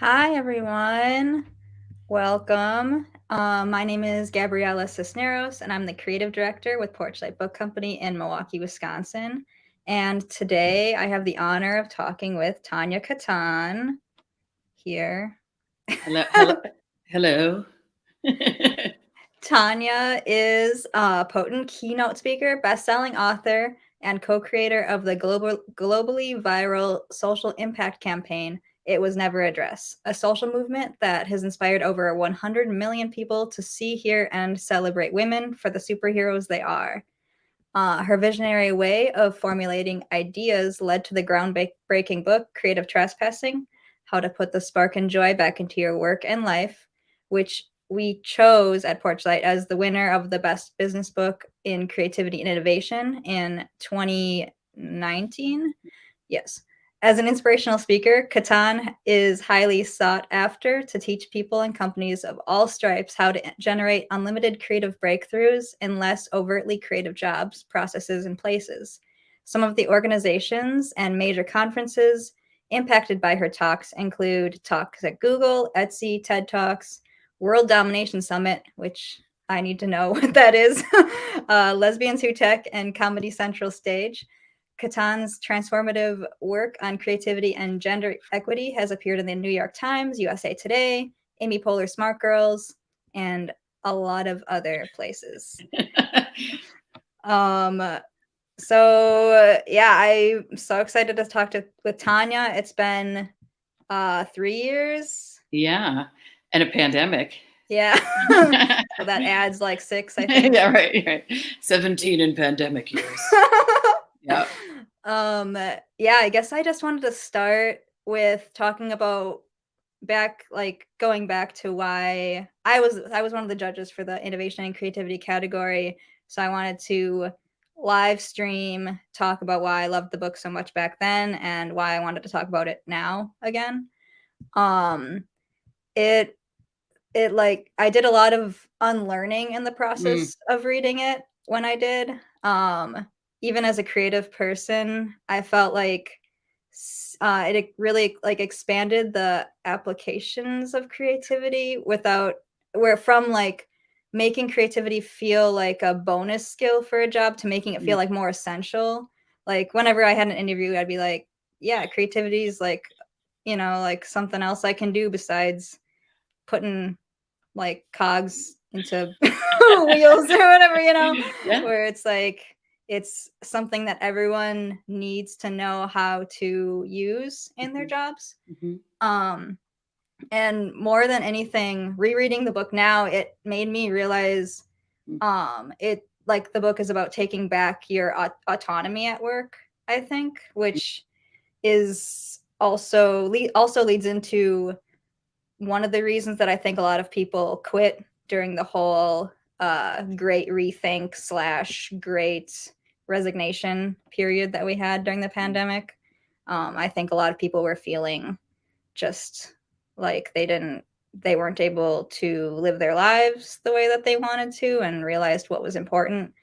Hi, everyone. Welcome. My name is Gabriella Cisneros, and I'm the creative director with Porchlight Book Company in Milwaukee, Wisconsin. And today I have the honor of talking with Tania Katan here. Hello. Tania is a potent keynote speaker, best-selling author, and co-creator of the globally viral social impact campaign, It Was Never a Dress, a social movement that has inspired over 100 million people to see, hear, and celebrate women for the superheroes they are. Her visionary way of formulating ideas led to the groundbreaking book, Creative Trespassing, How to Put the Spark and Joy Back into Your Work and Life, which we chose at Porchlight as the winner of the Best Business Book in Creativity and Innovation in 2019. Yes. As an inspirational speaker, Katan is highly sought after to teach people and companies of all stripes how to generate unlimited creative breakthroughs in less overtly creative jobs, processes, and places. Some of the organizations and major conferences impacted by her talks include talks at Google, Etsy, TED Talks, World Domination Summit, which I need to know what that is, Lesbians Who Tech, and Comedy Central Stage. Katan's transformative work on creativity and gender equity has appeared in the New York Times, USA Today, Amy Poehler Smart Girls, and a lot of other places. I'm so excited to talk with Tania. It's been 3 years. Yeah, and a pandemic. Yeah. So that adds like 6, I think. Yeah, right. 17 in pandemic years. Yeah. Yeah, I guess I just wanted to start with talking about going back to why I was one of the judges for the innovation and creativity category. So I wanted to live stream talk about why I loved the book so much back then and why I wanted to talk about it now again. It like I did a lot of unlearning in the process of reading it when I did. Even as a creative person, I felt like it really like expanded the applications of creativity from like making creativity feel like a bonus skill for a job to making it feel like more essential. Like whenever I had an interview, I'd be like, yeah, creativity is like, like something else I can do besides putting like cogs into wheels or whatever, Yeah. where it's like it's something that everyone needs to know how to use in their jobs. And more than anything, rereading the book now, it made me realize it like the book is about taking back your autonomy at work, I think, which is also leads into one of the reasons that I think a lot of people quit during the whole great rethink / great resignation period that we had during the pandemic. I think a lot of people were feeling just like they weren't able to live their lives the way that they wanted to and realized what was important.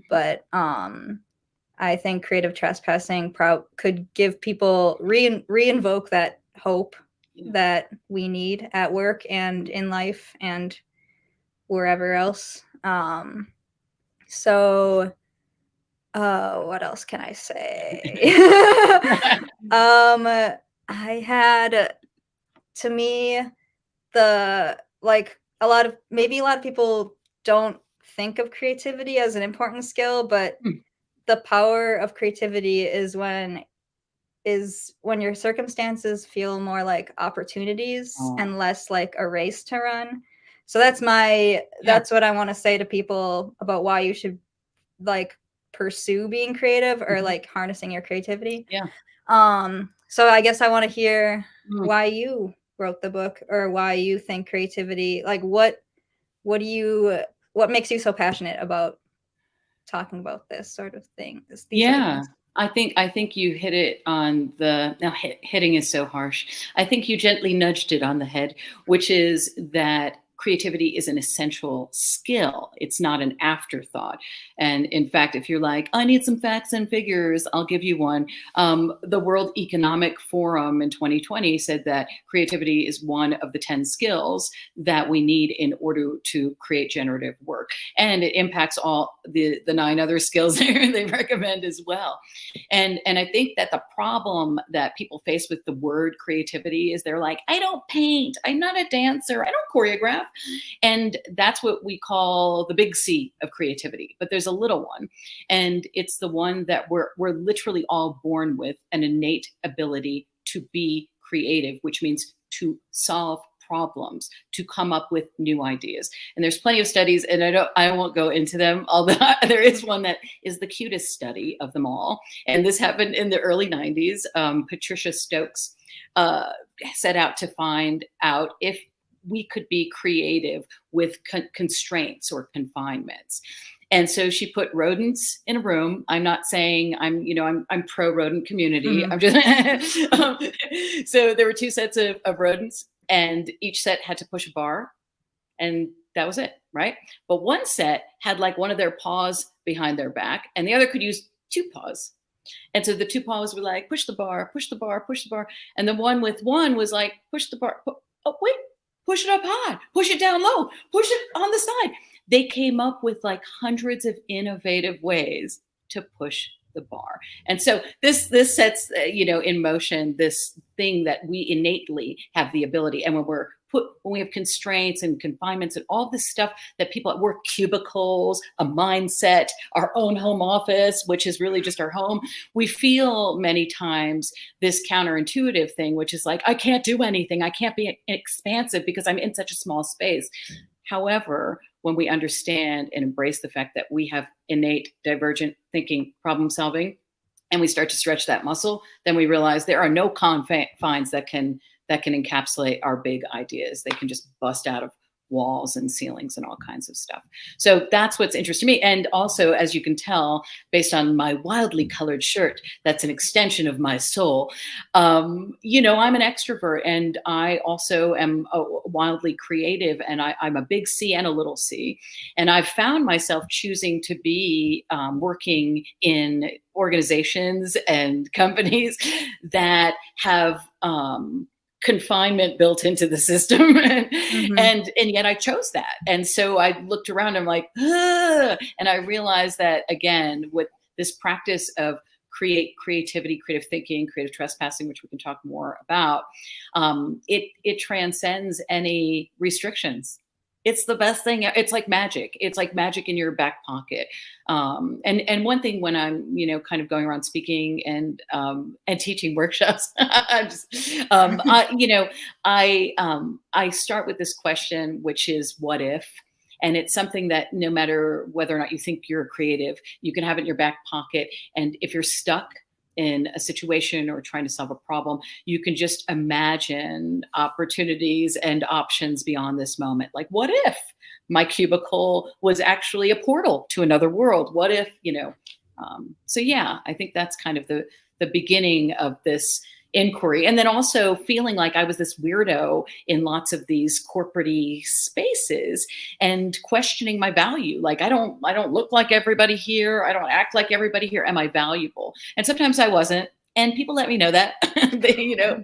But I think creative trespassing could give people reinvoke that hope that we need at work and in life and wherever else. So what else can I say? I had, to me, a lot of people don't think of creativity as an important skill, but the power of creativity is when your circumstances feel more like opportunities and less like a race to run. So that's what I want to say to people about why you should like pursue being creative or like harnessing your creativity. Yeah. So I guess I want to hear why you wrote the book or why you think creativity, like what makes you so passionate about talking about this sort of thing. Yeah. I think you hit it on the hitting is so harsh. I think you gently nudged it on the head, which is that creativity is an essential skill. It's not an afterthought. And in fact, if you're like, I need some facts and figures, I'll give you one. The World Economic Forum in 2020 said that creativity is one of the 10 skills that we need in order to create generative work. And it impacts all the 9 other skills they recommend as well. And I think that the problem that people face with the word creativity is they're like, I don't paint, I'm not a dancer, I don't choreograph. And that's what we call the big C of creativity. But there's a little one, and it's the one that we're literally all born with, an innate ability to be creative, which means to solve problems, to come up with new ideas. And there's plenty of studies, and I won't go into them, although there is one that is the cutest study of them all. And this happened in the early 90s. Patricia Stokes set out to find out if we could be creative with constraints or confinements. And so she put rodents in a room. I'm not saying I'm pro rodent community. I'm just, so there were 2 sets of rodents, and each set had to push a bar, and that was it, right? But one set had like one of their paws behind their back, and the other could use 2 paws. And so the 2 paws were like, push the bar, push the bar, push the bar. And the one with one was like, push the bar. Oh, wait, push it up high, push it down low, push it on the side. They came up with like hundreds of innovative ways to push the bar. And so this sets, in motion this thing that we innately have the ability. And when we have constraints and confinements and all this stuff that people at work, cubicles, a mindset, our own home office, which is really just our home, we feel many times this counterintuitive thing, which is like, I can't do anything. I can't be expansive because I'm in such a small space. However, when we understand and embrace the fact that we have innate divergent thinking, problem solving, and we start to stretch that muscle, then we realize there are no confines that can encapsulate our big ideas. They can just bust out of walls and ceilings and all kinds of stuff. So that's what's interesting to me. And also, as you can tell, based on my wildly colored shirt, that's an extension of my soul. I'm an extrovert, and I also am wildly creative, and I'm a big C and a little c. And I've found myself choosing to be working in organizations and companies that have confinement built into the system. And yet I chose that. And so I looked around, I'm like, and I realized that, again, with this practice of creativity, creative thinking, creative trespassing, which we can talk more about, it transcends any restrictions. It's the best thing. It's like magic. It's like magic in your back pocket. And one thing when I'm, kind of going around speaking and teaching workshops, I start with this question, which is, what if? And it's something that no matter whether or not you think you're creative, you can have it in your back pocket. And if you're stuck in a situation or trying to solve a problem, you can just imagine opportunities and options beyond this moment. Like, what if my cubicle was actually a portal to another world? What if, so yeah, I think that's kind of the beginning of this inquiry. And then also feeling like I was this weirdo in lots of these corporate-y spaces and questioning my value. Like, I don't look like everybody here. I don't act like everybody here. Am I valuable? And sometimes I wasn't. And people let me know that,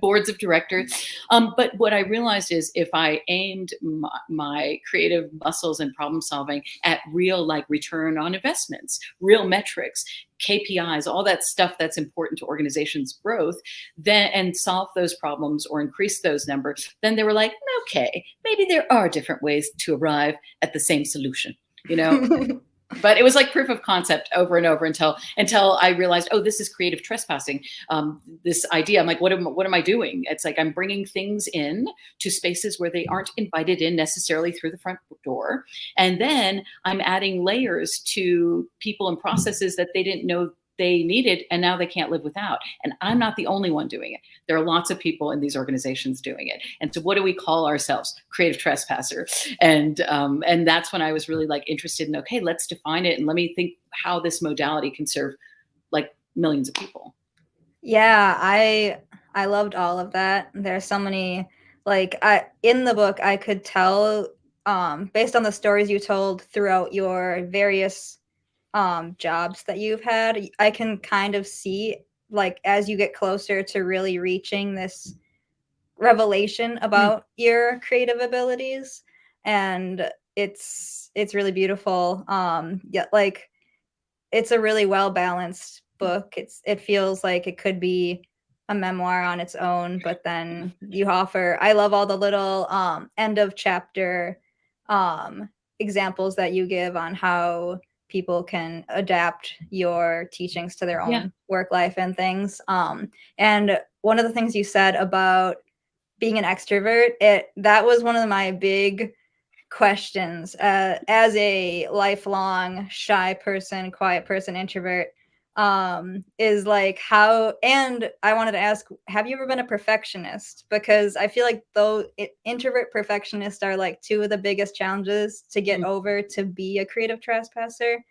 boards of directors. But what I realized is if I aimed my creative muscles and problem solving at real, like, return on investments, real metrics, KPIs, all that stuff that's important to organizations' growth, then, and solve those problems or increase those numbers, then they were like, okay, maybe there are different ways to arrive at the same solution, But it was like proof of concept over and over until I realized, oh, this is creative trespassing. This idea, I'm like, what am I doing? It's like I'm bringing things in to spaces where they aren't invited in necessarily through the front door, and then I'm adding layers to people and processes that they didn't know they needed, and now they can't live without. And I'm not the only one doing it. There are lots of people in these organizations doing it. And so what do we call ourselves? Creative trespasser. And that's when I was really like interested in, okay, let's define it. And let me think how this modality can serve like millions of people. Yeah, I loved all of that. There's so many, like, in the book, I could tell based on the stories you told throughout your various jobs that you've had, I can kind of see, like, as you get closer to really reaching this revelation about your creative abilities, and it's really beautiful. Yeah, like, it's a really well balanced book. It feels like it could be a memoir on its own, but then you offer, I love all the little end of chapter um examples that you give on how people can adapt your teachings to their own work life and things. And one of the things you said about being an extrovert, that was one of my big questions as a lifelong shy person, quiet person, introvert, is like, how, and I wanted to ask, have you ever been a perfectionist? Because I feel like introvert perfectionists are like two of the biggest challenges to get over to be a creative trespasser.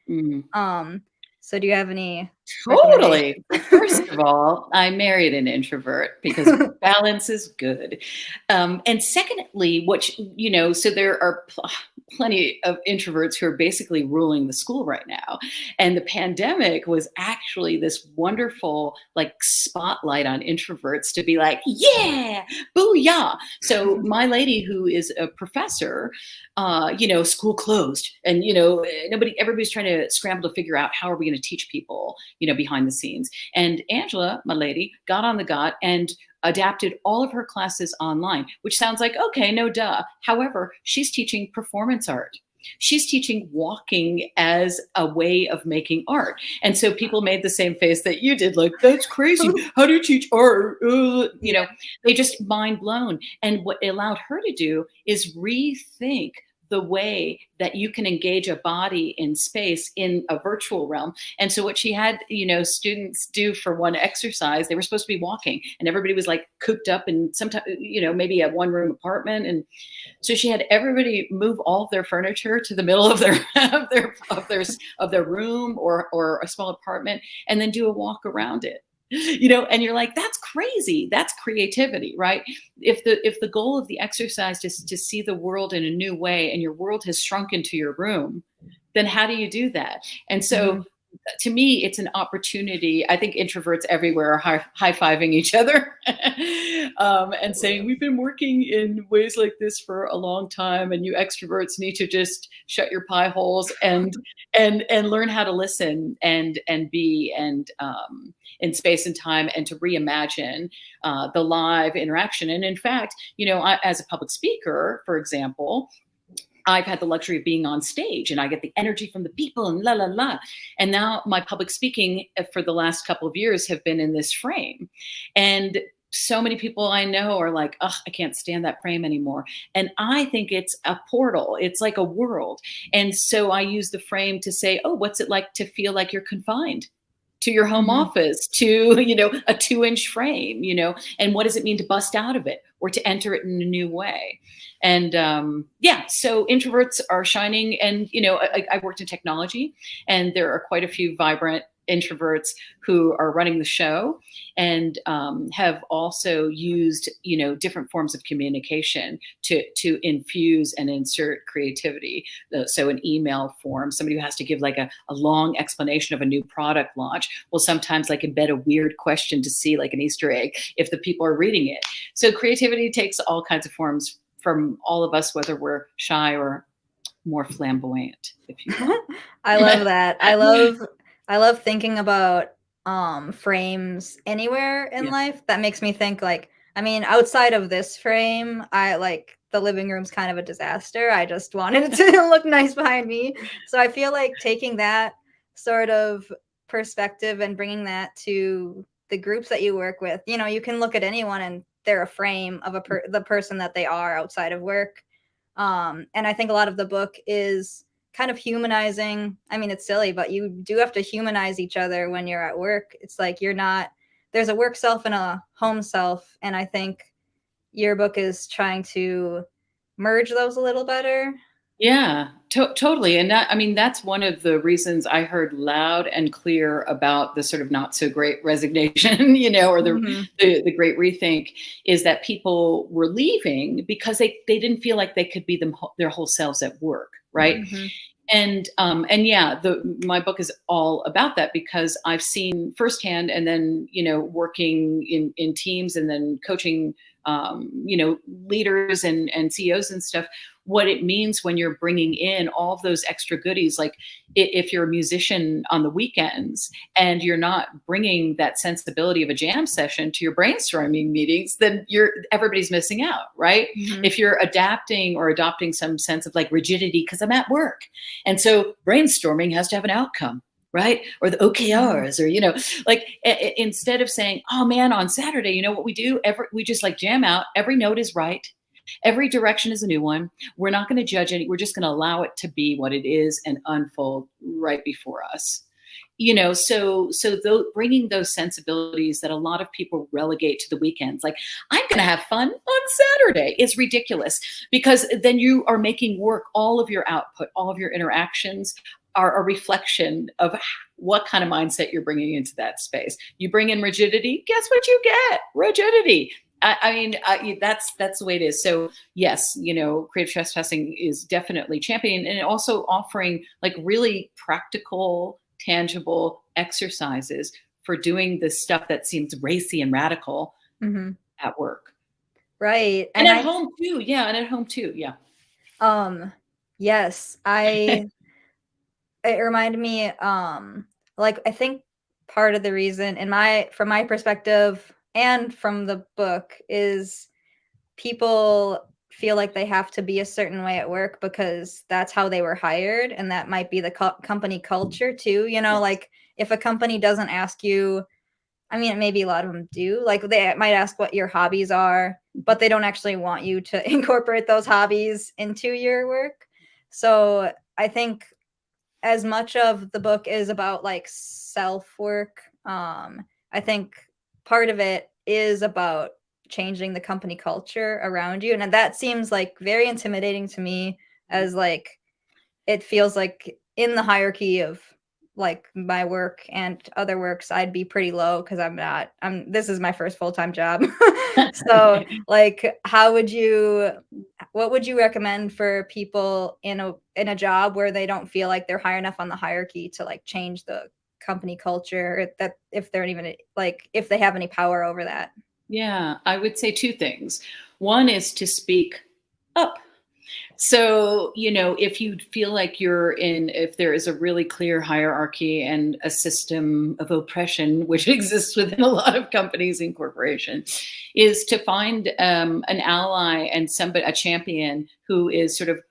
So do you have any Totally. Well, first of all, I married an introvert because balance is good. And secondly, so there are plenty of introverts who are basically ruling the school right now. And the pandemic was actually this wonderful like spotlight on introverts to be like, yeah, booyah. So my lady, who is a professor, school closed, and everybody's trying to scramble to figure out how are we going to teach people, behind the scenes. And Angela, my lady, got on the got and adapted all of her classes online, which sounds like, okay, no duh. However, she's teaching performance art. She's teaching walking as a way of making art. And so people made the same face that you did, like, that's crazy. How do you teach art? They just mind blown. And what it allowed her to do is rethink the way that you can engage a body in space in a virtual realm. And so what she had, students do for one exercise, they were supposed to be walking, and everybody was like cooped up in sometimes, maybe a one room apartment. And so she had everybody move all of their furniture to the middle of their of their room or a small apartment, and then do a walk around it. And you're like, that's crazy. That's creativity, right? If the goal of the exercise is to see the world in a new way, and your world has shrunk into your room, then how do you do that? And so to me, it's an opportunity. I think introverts everywhere are high-fiving each other and saying, we've been working in ways like this for a long time, and you extroverts need to just shut your pie holes and learn how to listen and be in space and time, and to reimagine the live interaction. And in fact, as a public speaker, for example, I've had the luxury of being on stage, and I get the energy from the people and la, la, la. And now my public speaking for the last couple of years have been in this frame. And so many people I know are like, oh, I can't stand that frame anymore. And I think it's a portal. It's like a world. And so I use the frame to say, oh, what's it like to feel like you're confined to your home office, to, a 2-inch frame, and what does it mean to bust out of it or to enter it in a new way? And so introverts are shining. And, I worked in technology, and there are quite a few vibrant introverts who are running the show, and have also used, different forms of communication to infuse and insert creativity. So an email form, somebody who has to give like a long explanation of a new product launch will sometimes like embed a weird question to see like an Easter egg if the people are reading it. So creativity takes all kinds of forms from all of us, whether we're shy or more flamboyant, if you will. I love that. I love thinking about frames anywhere in life. That makes me think, like, I mean, outside of this frame, I like the living room's kind of a disaster. I just wanted it to look nice behind me. So I feel like taking that sort of perspective and bringing that to the groups that you work with, you can look at anyone and they're a frame of the person that they are outside of work. And I think a lot of the book is kind of humanizing. I mean, it's silly, but you do have to humanize each other when you're at work. It's like there's a work self and a home self. And I think your book is trying to merge those a little better. Yeah, totally. And that, I mean, that's one of the reasons I heard loud and clear about the sort of not so great resignation, or Mhm. the great rethink, is that people were leaving because they didn't feel like they could be their whole selves at work, right? Mhm. And yeah, my book is all about that because I've seen firsthand, and then working in teams, and then coaching leaders and CEOs and stuff, what it means when you're bringing in all of those extra goodies. Like if you're a musician on the weekends and you're not bringing that sensibility of a jam session to your brainstorming meetings, then everybody's missing out, right? Mhm. If you're adapting or adopting some sense of like rigidity because I'm at work, and so brainstorming has to have an outcome, right? Or the Mhm. OKRs, or like instead of saying, oh man, on Saturday, what we do? We just like jam out. Every note is right. Every direction is a new one. We're not going to judge any. We're just going to allow it to be what it is and unfold right before us. So bringing those sensibilities that a lot of people relegate to the weekends, like I'm going to have fun on Saturday, is ridiculous, because then you are making work, all of your output, all of your interactions are a reflection of what kind of mindset you're bringing into that space. You bring in rigidity, guess what you get? Rigidity. I mean, that's the way it is. So yes, creative trespassing is definitely championing, and also offering like really practical, tangible exercises for doing the stuff that seems racy and radical Mhm. at work. Right. And And at I home too. Yeah, and at home too. Yeah. yes, it reminded me, like, I think part of the reason from my perspective and from the book is people feel like they have to be a certain way at work because that's how they were hired, and that might be the company culture too, Yes. like, if a company doesn't ask you, I mean, maybe a lot of them do, like, they might ask what your hobbies are, but they don't actually want you to incorporate those hobbies into your work. So, I think as much of the book is about like self work, I think part of it is about changing the company culture around you, and that seems like very intimidating to me, as like it feels like in the hierarchy of like my work and other works, I'd be pretty low because this is my first full-time job. So like what would you recommend for people in a job where they don't feel like they're high enough on the hierarchy to like change the company culture, that if they're even like if they have any power over that? Yeah, I would say two things. One is to speak up. So, if you feel like if there is a really clear hierarchy and a system of oppression, which exists within a lot of companies and corporations, is to find an ally and a champion who is sort of,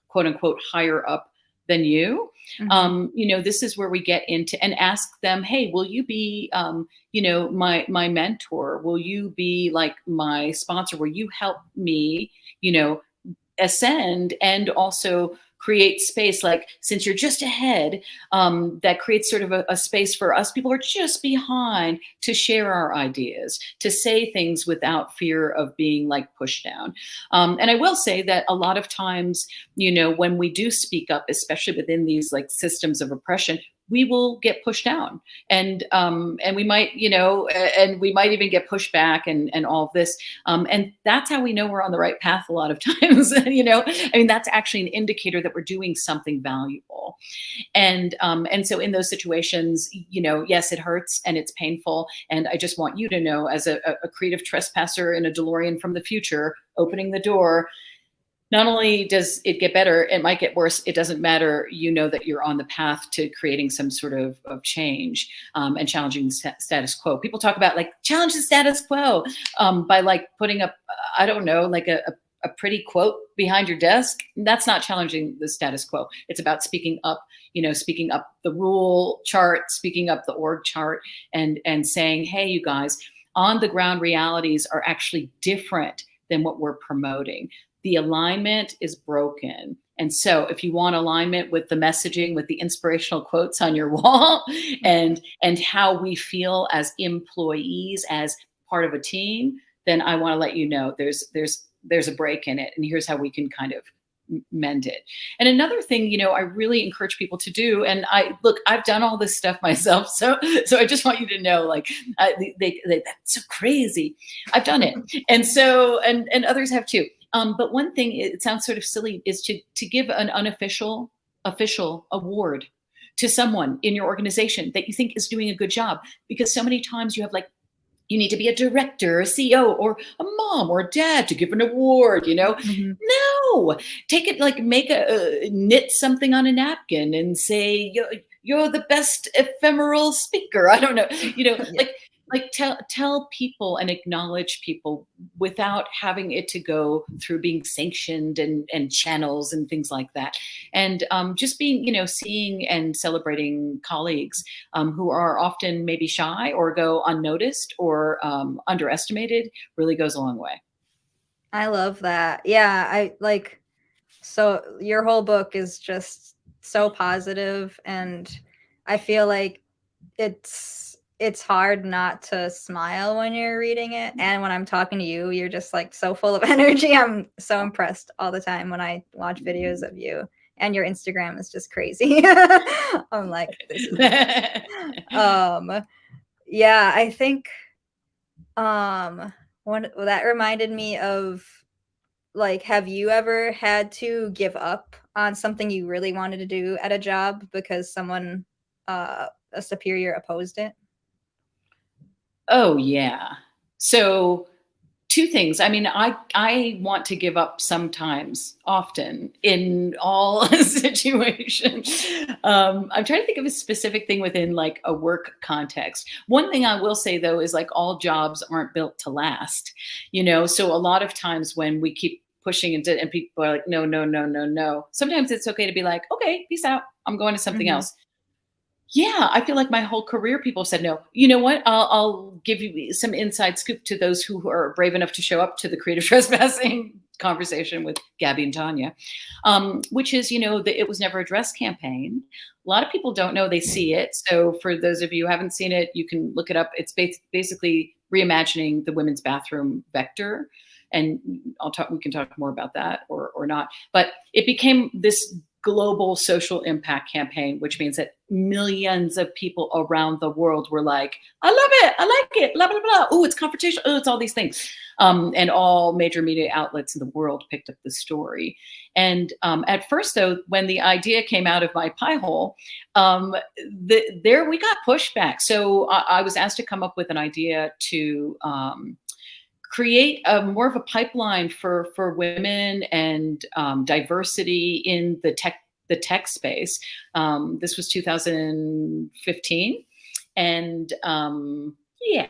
quote unquote, higher up than you. Mhm. This is where we get into and ask them, hey, will you be, my mentor? Will you be like my sponsor? Will you help me, you know, ascend and also create space, like since you're just ahead, that creates sort of a space for us people who are just behind to share our ideas, to say things without fear of being like pushed down. And I will say that a lot of times, when we do speak up, especially within these like systems of oppression, we will get pushed down, and we might, and we might even get pushed back, and all of this, and that's how we know we're on the right path a lot of times. I mean, that's actually an indicator that we're doing something valuable. And so in those situations, yes, it hurts and it's painful. And I just want you to know, as a creative trespasser in a DeLorean from the future, opening the door, not only does it get better, it might get worse. It doesn't matter. You know that you're on the path to creating some sort of change, and challenging the status quo. People talk about like challenge the status quo, by like putting up, I don't know, like a pretty quote behind your desk. That's not challenging the status quo. It's about speaking up, speaking up the rule chart, speaking up the org chart, and saying, hey, you guys, on the ground realities are actually different than what we're promoting. The alignment is broken. And so if you want alignment with the messaging, with the inspirational quotes on your wall, and how we feel as employees, as part of a team, then I want to let you know there's a break in it. And here's how we can kind of mend it. And another thing, I really encourage people to do, and I've done all this stuff myself. So I just want you to know, like, that's so crazy. I've done it. And so, and others have too. But one thing, it sounds sort of silly, is to give an official award to someone in your organization that you think is doing a good job. Because so many times you have, like, you need to be a director, a CEO, or a mom or a dad to give an award, No, take it, like, knit something on a napkin and say, you're the best ephemeral speaker. I don't know, like tell people and acknowledge people without having it to go through being sanctioned and channels and things like that. And just being, seeing and celebrating colleagues who are often maybe shy or go unnoticed or underestimated really goes a long way. I love that. Yeah, so your whole book is just so positive, and I feel like it's hard not to smile when you're reading it. And when I'm talking to you, you're just, like, so full of energy. I'm so impressed all the time when I watch videos of you, and your Instagram is just crazy. I'm like, this is yeah, I think that reminded me of, like, have you ever had to give up on something you really wanted to do at a job because someone, a superior, opposed it? Oh, yeah. So two things. I mean, I want to give up sometimes, often, in all situations. I'm trying to think of a specific thing within, like, a work context. One thing I will say, though, is, like, all jobs aren't built to last, So a lot of times when we keep pushing and people are like, no, no, no, no, no. Sometimes it's okay to be like, okay, peace out. I'm going to something else. Yeah, I feel like my whole career people said no. You know what? I'll give you some inside scoop to those who are brave enough to show up to the creative trespassing conversation with Gabby and Tania, which is, the It Was Never a Dress campaign. A lot of people don't know, they see it. So for those of you who haven't seen it, you can look it up. It's basically reimagining the women's bathroom vector. And we can talk more about that or not. But it became this global social impact campaign, which means that millions of people around the world were like, I love it, I like it, blah, blah, blah. Oh, it's confrontation, oh, it's all these things. And all major media outlets in the world picked up the story. And at first, though, when the idea came out of my pie hole, there we got pushback. So I was asked to come up with an idea to create more of a pipeline for women and diversity in the tech space. This was 2015, and yeah.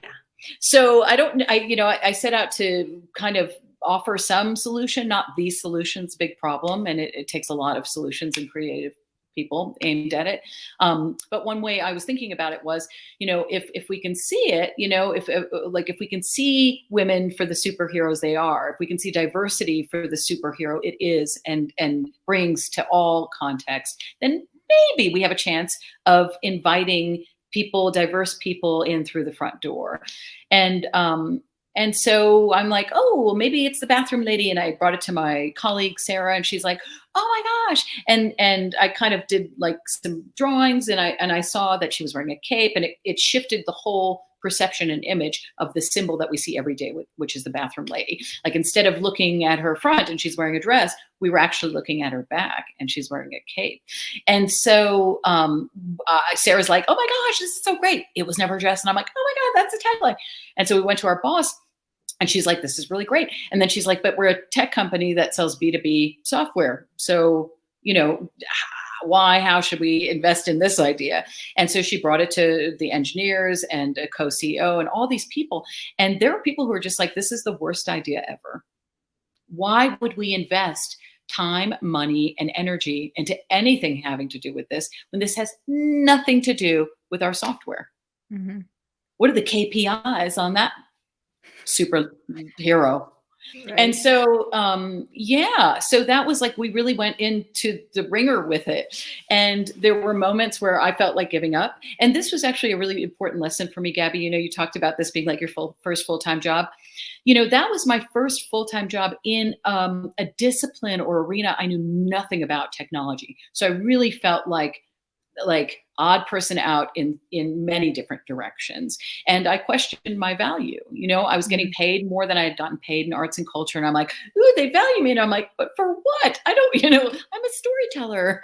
So I set out to kind of offer some solution, not the solution's big problem, and it takes a lot of solutions and creative people aimed at it. But one way I was thinking about it was, if we can see it, if we can see women for the superheroes they are, if we can see diversity for the superhero it is and brings to all contexts, then maybe we have a chance of inviting diverse people in through the front door. And so I'm like, oh, well, maybe it's the bathroom lady. And I brought it to my colleague, Sarah, and she's like, oh my gosh. And I kind of did, like, some drawings, and I saw that she was wearing a cape, and it shifted the whole perception and image of the symbol that we see every day, which is the bathroom lady. Like, instead of looking at her front and she's wearing a dress, we were actually looking at her back and she's wearing a cape. And so Sarah's like, oh my gosh, this is so great. It was never a dress. And I'm like, oh my God, that's the tagline. And so we went to our boss, and she's like, this is really great. And then she's like, but we're a tech company that sells B2B software. So, how should we invest in this idea? And so she brought it to the engineers and a co-CEO and all these people. And there are people who are just like, this is the worst idea ever. Why would we invest time, money, and energy into anything having to do with this when this has nothing to do with our software? Mm-hmm. What are the KPIs on that superhero? And so, yeah, so that was like, we really went into the ringer with it. And there were moments where I felt like giving up. And this was actually a really important lesson for me, Gabby. You know, you talked about this being like your first full-time job. You know, that was my first full-time job in a discipline or arena I knew nothing about technology. So I really felt like odd person out in many different directions. And I questioned my value. You know, I was getting paid more than I had gotten paid in arts and culture. And I'm like, ooh, they value me. And I'm like, but for what? I don't, you know, I'm a storyteller.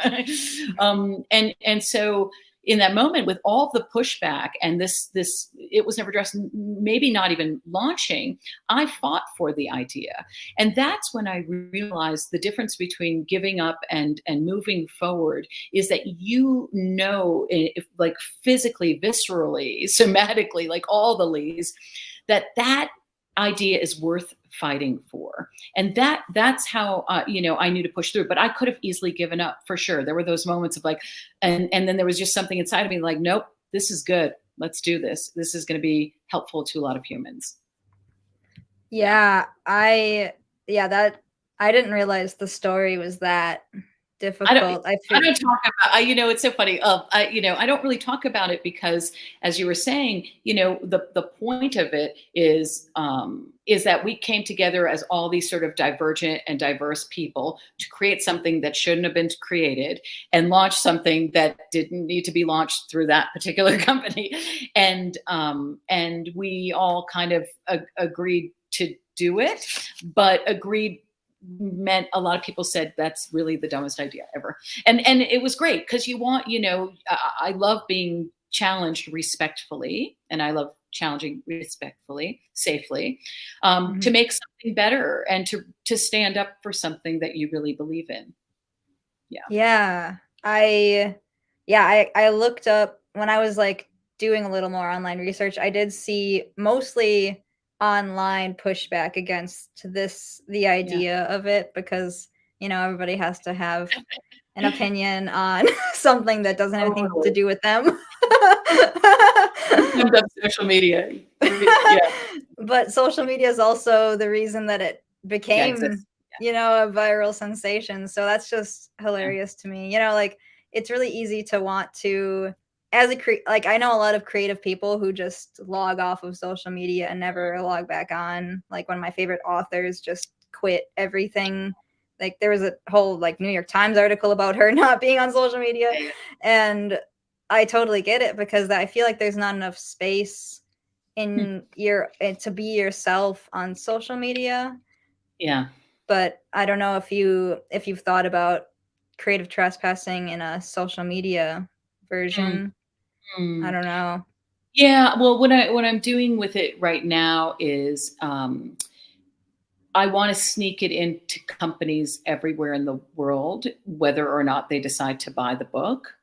And so in that moment, with all the pushback and this, it was never addressed, maybe not even launching, I fought for the idea. And that's when I realized the difference between giving up and moving forward is that, you know, if like physically, viscerally, somatically, like all the Lees, that idea is worth fighting for. And that's how, you know, I knew to push through, but I could have easily given up for sure. There were those moments of like, and then there was just something inside of me like, nope, this is good. Let's do this. This is going to be helpful to a lot of humans. Yeah, I didn't realize the story was that difficult. I don't talk about, you know, it's so funny. You know, I don't really talk about it because, as you were saying, you know, the point of it is that we came together as all these sort of divergent and diverse people to create something that shouldn't have been created and launch something that didn't need to be launched through that particular company. And we all kind of agreed to do it, but agreed meant a lot of people said that's really the dumbest idea ever. And it was great because you want, you know, I love being challenged respectfully, and I love challenging respectfully, safely, to make something better and to stand up for something that you really believe in. Yeah. I looked up when I was like doing a little more online research. I did see mostly online pushback against the idea of it, because, you know, everybody has to have an opinion on something that doesn't have anything to do with them. Social media. Yeah. But social media is also the reason that it became, you know, a viral sensation. So that's just hilarious to me. You know, like, it's really easy to want to, as like, I know a lot of creative people who just log off of social media and never log back on. Like, one of my favorite authors just quit everything. Like, there was a whole like New York Times article about her not being on social media. And I totally get it, because I feel like there's not enough space in to be yourself on social media. Yeah. But I don't know if you've thought about creative trespassing in a social media version. I don't know. Yeah, well, what I'm doing with it right now is I want to sneak it into companies everywhere in the world, whether or not they decide to buy the book.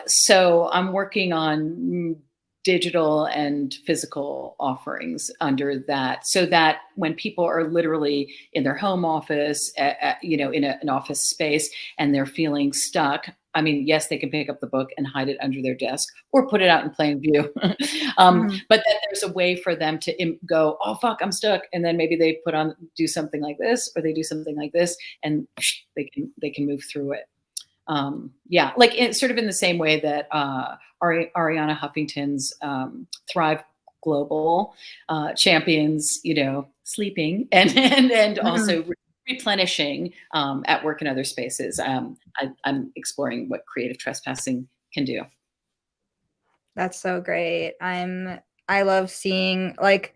So I'm working on digital and physical offerings under that, so that when people are literally in their home office, you know, in an office space, and they're feeling stuck, I mean, yes, they can pick up the book and hide it under their desk or put it out in plain view. But then there's a way for them to go, oh, fuck, I'm stuck. And then maybe they do something like this, or they do something like this, and they can move through it. Yeah, like sort of in the same way that Ariana Huffington's Thrive Global champions, you know, sleeping and also replenishing at work and other spaces. I'm exploring what creative trespassing can do. That's so great. I love seeing, like,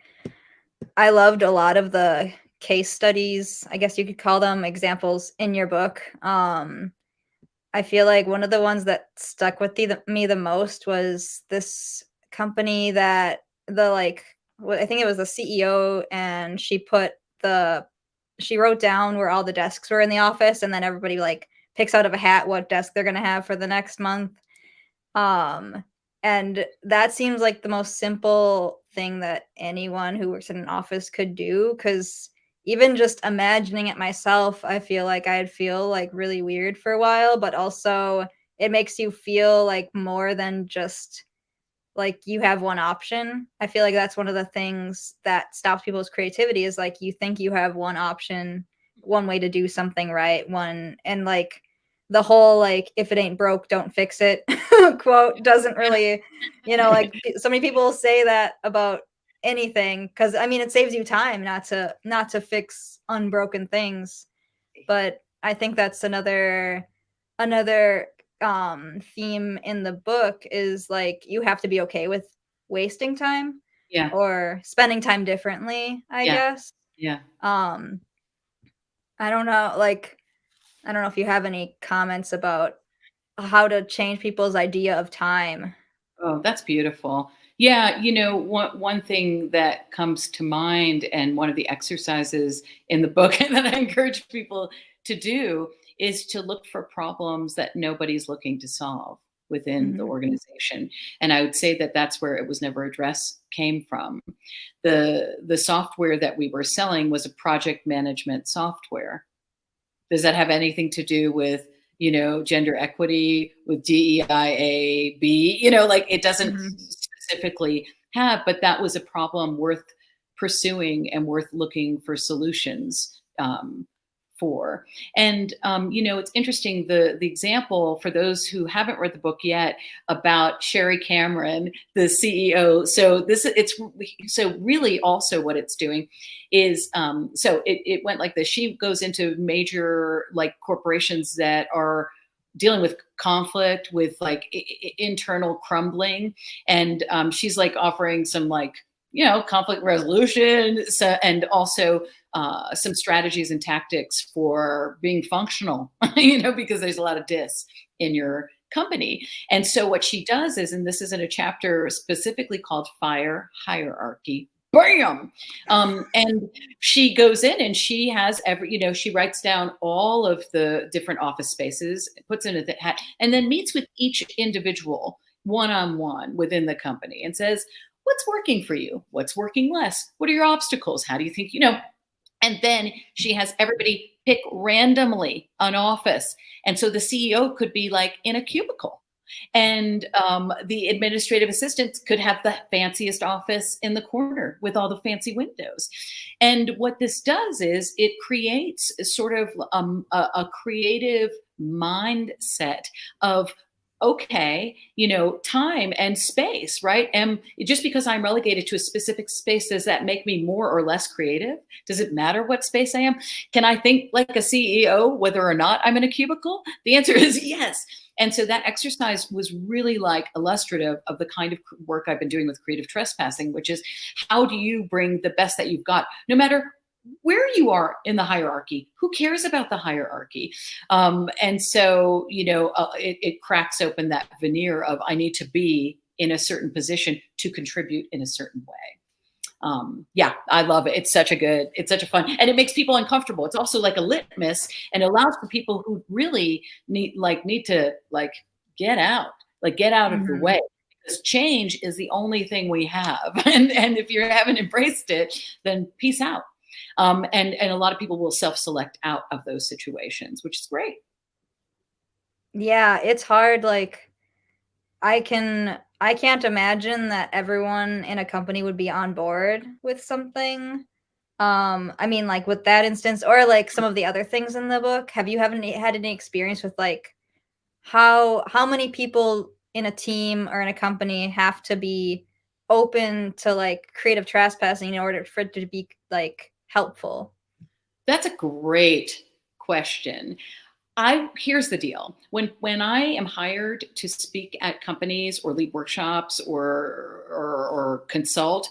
I loved a lot of the case studies, I guess you could call them, examples in your book. I feel like one of the ones that stuck with me the most was this company that I think it was the CEO, and she wrote down where all the desks were in the office, and then everybody like picks out of a hat what desk they're going to have for the next month. And that seems like the most simple thing that anyone who works in an office could do, because even just imagining it myself, I feel like I'd feel like really weird for a while, but also it makes you feel like more than just like you have one option. I feel like that's one of the things that stops people's creativity is like you think you have one option, one way to do something right, and like the whole like if it ain't broke, don't fix it quote doesn't really, like so many people say that about anything because I mean it saves you time not to fix unbroken things. But I think that's another theme in the book is like you have to be okay with wasting time Yeah. or spending time differently, I guess. Yeah. I don't know, like I don't know if you have any comments about how to change people's idea of time. Oh, that's beautiful. Yeah, one thing that comes to mind, and one of the exercises in the book that I encourage people to do is to look for problems that nobody's looking to solve within the Mhm. organization. And I would say that that's where it was never addressed came from. The software that we were selling was a project management software. Does that have anything to do with, gender equity, with DEIAB? Like it doesn't Mhm. specifically have, but that was a problem worth pursuing and worth looking for solutions for. And it's interesting, the example for those who haven't read the book yet about Sherry Cameron, the CEO. So really also what it's doing is so it went like this. She goes into major like corporations that are dealing with conflict, with like internal crumbling, and she's like offering some like conflict resolution, so, and also some strategies and tactics for being functional, because there's a lot of dis in your company. And so what she does is, and this is in a chapter specifically called Fire Hierarchy. Bam! And she goes in and she has she writes down all of the different office spaces, puts in a hat, and then meets with each individual one-on-one within the company and says, what's working for you? What's working less? What are your obstacles? How do you think, And then she has everybody pick randomly an office. And so the CEO could be like in a cubicle. And the administrative assistants could have the fanciest office in the corner with all the fancy windows. And what this does is it creates sort of a creative mindset of, okay, time and space, right? And just because I'm relegated to a specific space, does that make me more or less creative? Does it matter what space I am? Can I think like a CEO whether or not I'm in a cubicle? The answer is yes. And so that exercise was really like illustrative of the kind of work I've been doing with creative trespassing, which is how do you bring the best that you've got, no matter where you are in the hierarchy? Who cares about the hierarchy? And so, it cracks open that veneer of I need to be in a certain position to contribute in a certain way. Yeah, I love it. It's such a fun, and it makes people uncomfortable. It's also like a litmus, and allows for people who really need to get out, of the Mhm. way, because change is the only thing we have. And if you haven't embraced it, then peace out. And a lot of people will self-select out of those situations, which is great. Yeah, it's hard, like I can't imagine that everyone in a company would be on board with something. I mean, like with that instance, or like some of the other things in the book. Have you haven't had any experience with like how many people in a team or in a company have to be open to like creative trespassing in order for it to be like helpful? That's a great question. Here's the deal. When I am hired to speak at companies or lead workshops or consult,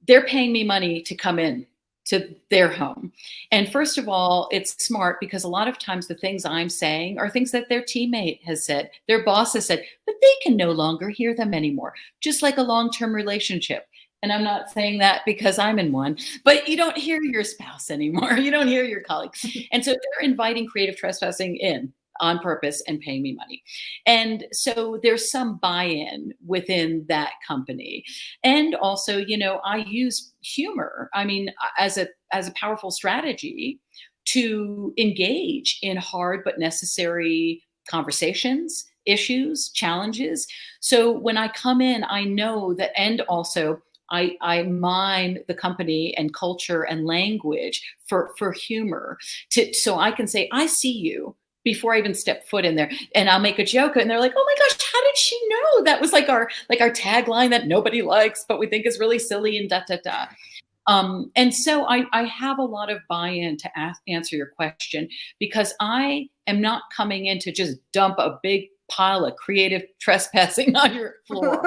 they're paying me money to come in to their home. And first of all, it's smart because a lot of times the things I'm saying are things that their teammate has said, their boss has said, but they can no longer hear them anymore. Just like a long-term relationship. And I'm not saying that because I'm in one, but you don't hear your spouse anymore. You don't hear your colleague. And so they're inviting creative trespassing in on purpose and paying me money. And so there's some buy-in within that company. And also, I use humor, I mean, as a powerful strategy to engage in hard but necessary conversations issues, challenges. So when I come in, I know that, and also I mine the company and culture and language for humor, so I can say, I see you before I even step foot in there. And I'll make a joke and they're like, oh my gosh, how did she know? That was like our tagline that nobody likes, but we think is really silly and da, da, da. And so I have a lot of buy-in to answer your question, because I am not coming in to just dump a big pile of creative trespassing on your floor.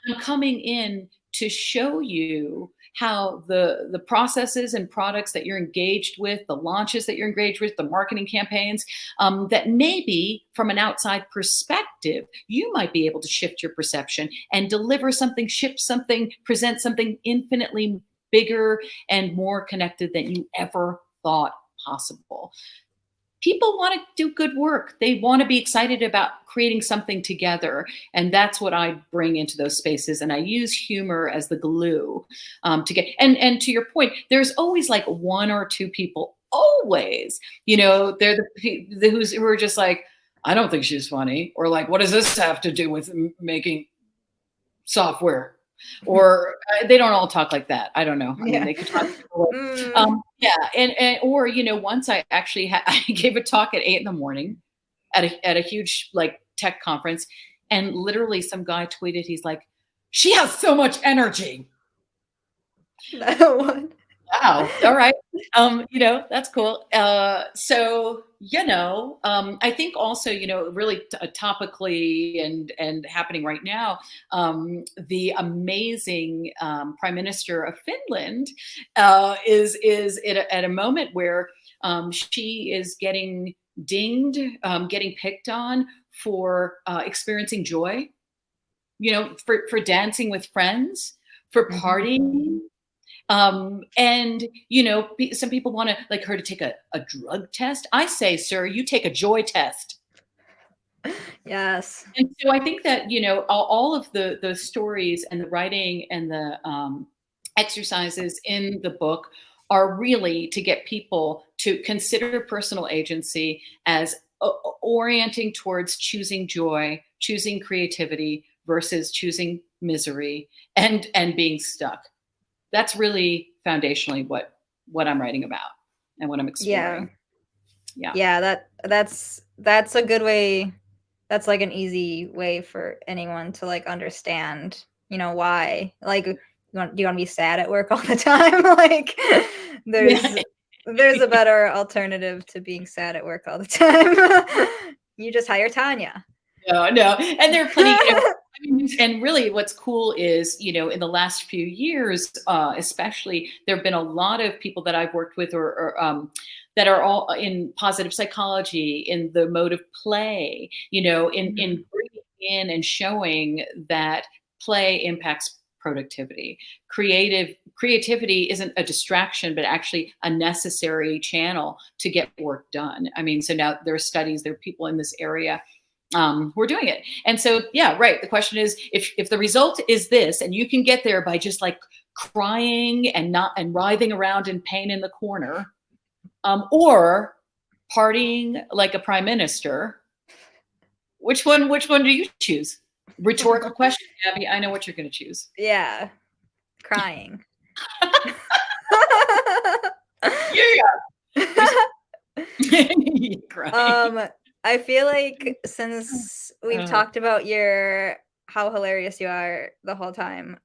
I'm coming in to show you how the processes and products that you're engaged with, the launches that you're engaged with, the marketing campaigns, that maybe from an outside perspective, you might be able to shift your perception and deliver something, ship something, present something infinitely bigger and more connected than you ever thought possible. People want to do good work. They want to be excited about creating something together. And that's what I bring into those spaces. And I use humor as the glue to get, and to your point, there's always like one or two people, always, they're who are just like, I don't think she's funny. Or like, what does this have to do with making software? Or they don't all talk like that. I don't know. I mean, they could talk. Or once I actually I gave a talk at 8 a.m. at a huge like tech conference, and literally some guy tweeted, he's like, "She has so much energy." Wow. All right. That's cool. So, I think also, really topically and happening right now, the amazing Prime Minister of Finland is at a moment where she is getting dinged, getting picked on for experiencing joy, for dancing with friends, for partying. And some people want to like her to take a drug test. I say, sir, you take a joy test. Yes. And so I think that all of the stories and the writing and the exercises in the book are really to get people to consider personal agency as orienting towards choosing joy, choosing creativity versus choosing misery and being stuck. That's really foundationally what I'm writing about and what I'm exploring. Yeah. That's a good way. That's like an easy way for anyone to like understand, why. Like, do you want to be sad at work all the time? Like, there's a better alternative to being sad at work all the time. You just hire Tania. No, and there are plenty. And really what's cool is, in the last few years, especially, there have been a lot of people that I've worked with or that are all in positive psychology, in the mode of play, in bringing in and showing that play impacts productivity. Creativity isn't a distraction, but actually a necessary channel to get work done. I mean, so now there are studies, there are people in this area we're doing it. And so, yeah, right. The question is, if the result is this, and you can get there by just like crying and writhing around in pain in the corner, or partying like a prime minister, which one do you choose? Rhetorical question, Abby. I know what you're going to choose. Yeah. Crying. Crying. I feel like since we've talked about how hilarious you are the whole time,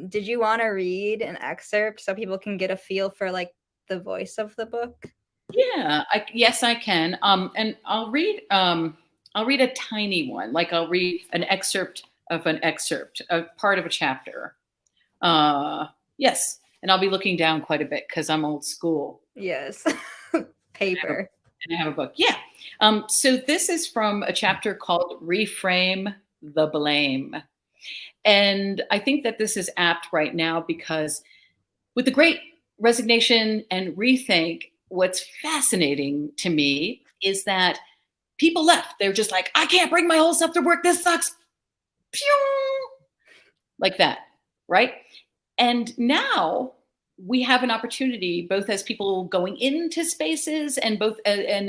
did you want to read an excerpt so people can get a feel for like the voice of the book? Yeah, yes, I can. And I'll read a tiny one. Like I'll read an excerpt, a part of a chapter. Yes, and I'll be looking down quite a bit because I'm old school. Yes, paper. And I have a book. Yeah. So this is from a chapter called Reframe the Blame. And I think that this is apt right now because with the great resignation and rethink, what's fascinating to me is that people left. They're just like, I can't bring my whole self to work. This sucks. Pew! Like that, right? And now we have an opportunity, both as people going into spaces and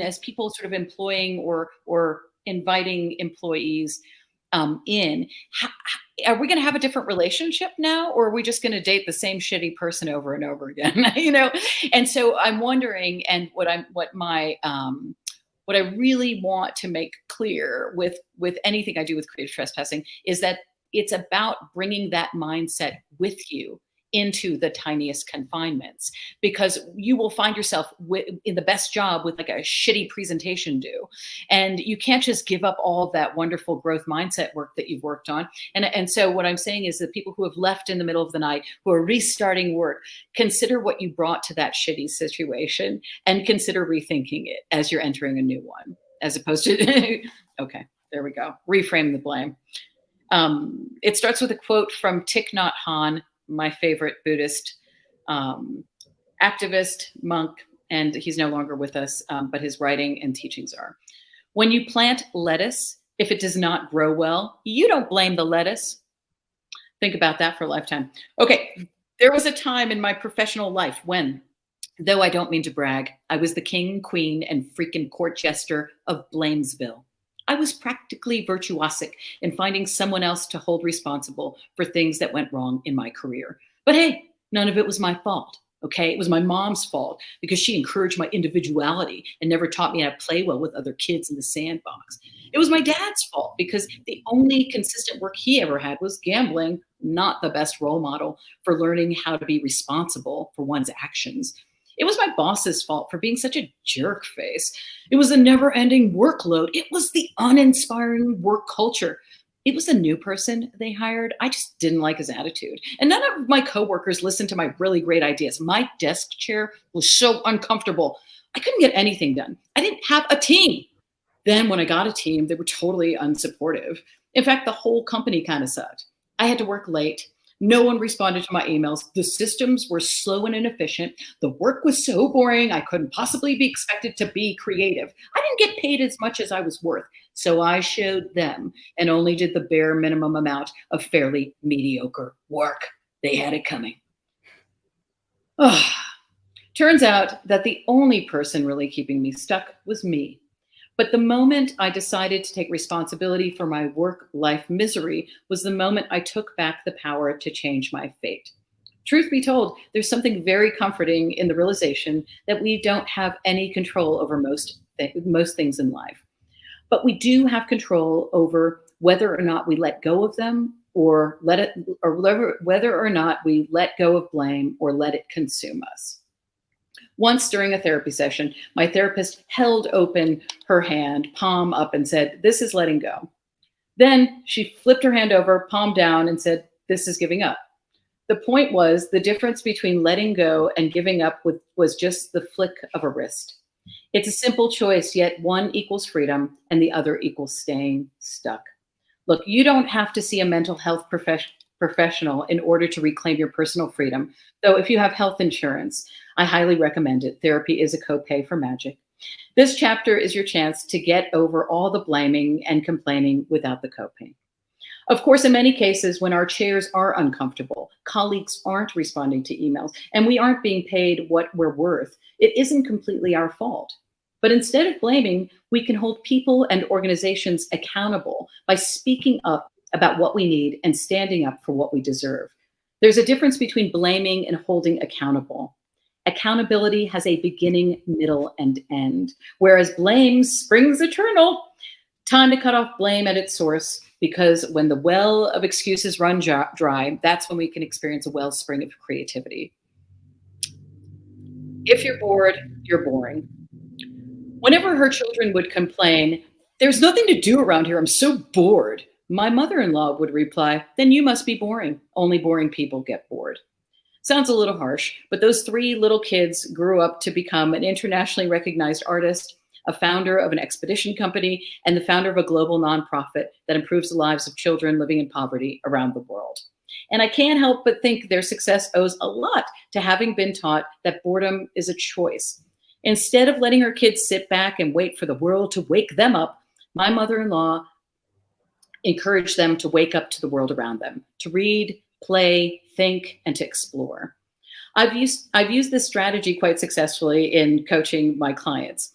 as people sort of employing or inviting employees in, are we going to have a different relationship now, or are we just going to date the same shitty person over and over again? And so I'm wondering, and what I really want to make clear with anything I do with creative trespassing is that it's about bringing that mindset with you into the tiniest confinements, because you will find yourself in the best job with like a shitty presentation due, and you can't just give up all of that wonderful growth mindset work that you've worked on. And so what I'm saying is that people who have left in the middle of the night, who are restarting work, consider what you brought to that shitty situation and consider rethinking it as you're entering a new one, as opposed to okay, there we go, reframe the blame. It starts with a quote from Thich Nhat Hanh, my favorite Buddhist activist, monk, and he's no longer with us, but his writing and teachings are: when you plant lettuce, if it does not grow well, you don't blame the lettuce. Think about that for a lifetime. Okay, there was a time in my professional life when, though I don't mean to brag, I was the king, queen, and freaking court jester of Blamesville. I was practically virtuosic in finding someone else to hold responsible for things that went wrong in my career. But hey, none of it was my fault, okay? It was my mom's fault, because she encouraged my individuality and never taught me how to play well with other kids in the sandbox. It was my dad's fault, because the only consistent work he ever had was gambling, not the best role model for learning how to be responsible for one's actions. It was my boss's fault for being such a jerk face. It was a never-ending workload. It was the uninspiring work culture. It was a new person they hired. I just didn't like his attitude. And none of my coworkers listened to my really great ideas. My desk chair was so uncomfortable. I couldn't get anything done. I didn't have a team. Then when I got a team, they were totally unsupportive. In fact, the whole company kind of sucked. I had to work late. No one responded to my emails. The systems were slow and inefficient. The work was so boring, I couldn't possibly be expected to be creative. I didn't get paid as much as I was worth, so I showed them and only did the bare minimum amount of fairly mediocre work. They had it coming. Turns out that the only person really keeping me stuck was me. But the moment I decided to take responsibility for my work-life misery was the moment I took back the power to change my fate. Truth be told, there's something very comforting in the realization that we don't have any control over most things in life. But we do have control over whether or not we let go of them, or whether or not we let go of blame or let it consume us. Once during a therapy session, my therapist held open her hand, palm up, and said, "This is letting go." Then she flipped her hand over, palm down, and said, "This is giving up." The point was, the difference between letting go and giving up was just the flick of a wrist. It's a simple choice, yet one equals freedom and the other equals staying stuck. Look, you don't have to see a mental health professional in order to reclaim your personal freedom, though if you have health insurance, I highly recommend it. Therapy is a copay for magic. This chapter is your chance to get over all the blaming and complaining without the copay. Of course, in many cases, when our chairs are uncomfortable, colleagues aren't responding to emails, and we aren't being paid what we're worth, it isn't completely our fault. But instead of blaming, we can hold people and organizations accountable by speaking up about what we need and standing up for what we deserve. There's a difference between blaming and holding accountable. Accountability has a beginning, middle, and end, whereas blame springs eternal. Time to cut off blame at its source, because when the well of excuses run dry, that's when we can experience a wellspring of creativity. If you're bored, you're boring. Whenever her children would complain, "There's nothing to do around here, I'm so bored," my mother-in-law would reply, "Then you must be boring. Only boring people get bored." Sounds a little harsh, but those three little kids grew up to become an internationally recognized artist, a founder of an expedition company, and the founder of a global nonprofit that improves the lives of children living in poverty around the world. And I can't help but think their success owes a lot to having been taught that boredom is a choice. Instead of letting her kids sit back and wait for the world to wake them up, my mother-in-law encouraged them to wake up to the world around them, to read, play, think, and to explore. I've used this strategy quite successfully in coaching my clients.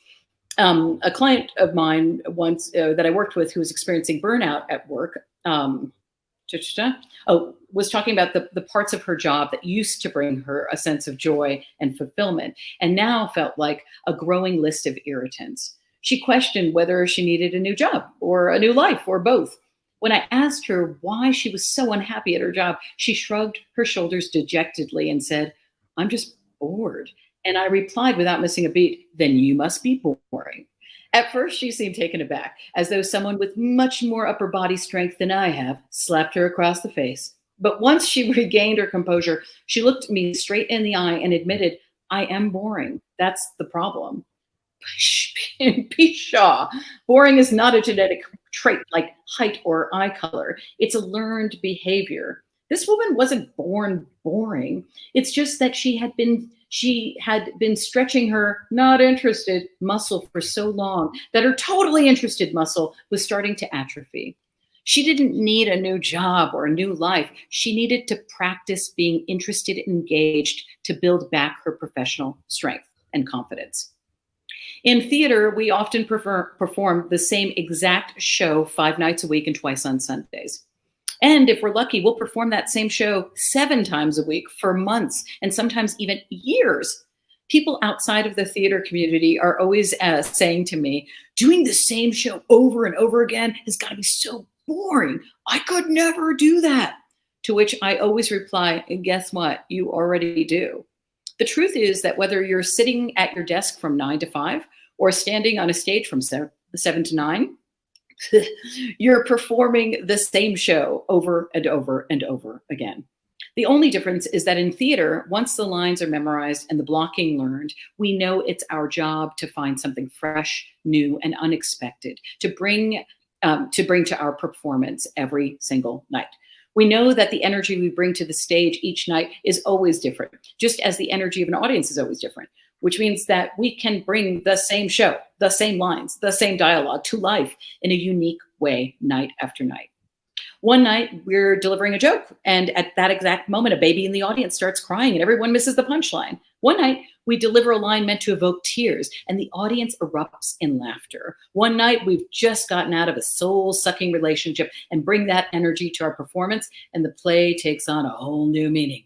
A client of mine once that I worked with who was experiencing burnout at work was talking about the parts of her job that used to bring her a sense of joy and fulfillment and now felt like a growing list of irritants. She questioned whether she needed a new job or a new life or both. When I asked her why she was so unhappy at her job, she shrugged her shoulders dejectedly and said, "I'm just bored." And I replied without missing a beat, "Then you must be boring." At first, she seemed taken aback, as though someone with much more upper body strength than I have slapped her across the face. But once she regained her composure, she looked me straight in the eye and admitted, "I am boring. That's the problem." Pshaw. Boring is not a genetic trait like height or eye color. It's a learned behavior. This woman wasn't born boring. It's just that she had been stretching her not interested muscle for so long that her totally interested muscle was starting to atrophy. She didn't need a new job or a new life. She needed to practice being interested and engaged to build back her professional strength and confidence. In theater, we often perform the same exact show 5 nights a week and twice on Sundays. And if we're lucky, we'll perform that same show 7 times a week for months and sometimes even years. People outside of the theater community are always saying to me, "Doing the same show over and over again has got to be so boring. I could never do that." To which I always reply, "Guess what? You already do." The truth is that whether you're sitting at your desk from 9 to 5 or standing on a stage from 7 to 9, you're performing the same show over and over and over again. The only difference is that in theater, once the lines are memorized and the blocking learned, we know it's our job to find something fresh, new, and unexpected to bring to our performance every single night. We know that the energy we bring to the stage each night is always different, just as the energy of an audience is always different, which means that we can bring the same show, the same lines, the same dialogue to life in a unique way night after night. One night, we're delivering a joke, and at that exact moment, a baby in the audience starts crying and everyone misses the punchline. One night, we deliver a line meant to evoke tears, and the audience erupts in laughter. One night, we've just gotten out of a soul-sucking relationship and bring that energy to our performance, and the play takes on a whole new meaning.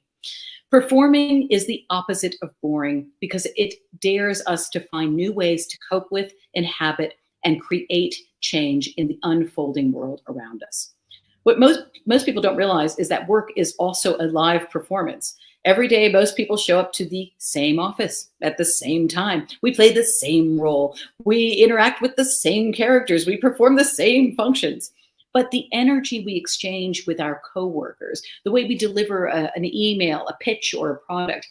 Performing is the opposite of boring because it dares us to find new ways to cope with, inhabit, and create change in the unfolding world around us. What most people don't realize is that work is also a live performance. Every day, most people show up to the same office at the same time. We play the same role. We interact with the same characters. We perform the same functions. But the energy we exchange with our coworkers, the way we deliver an email, a pitch, or a product,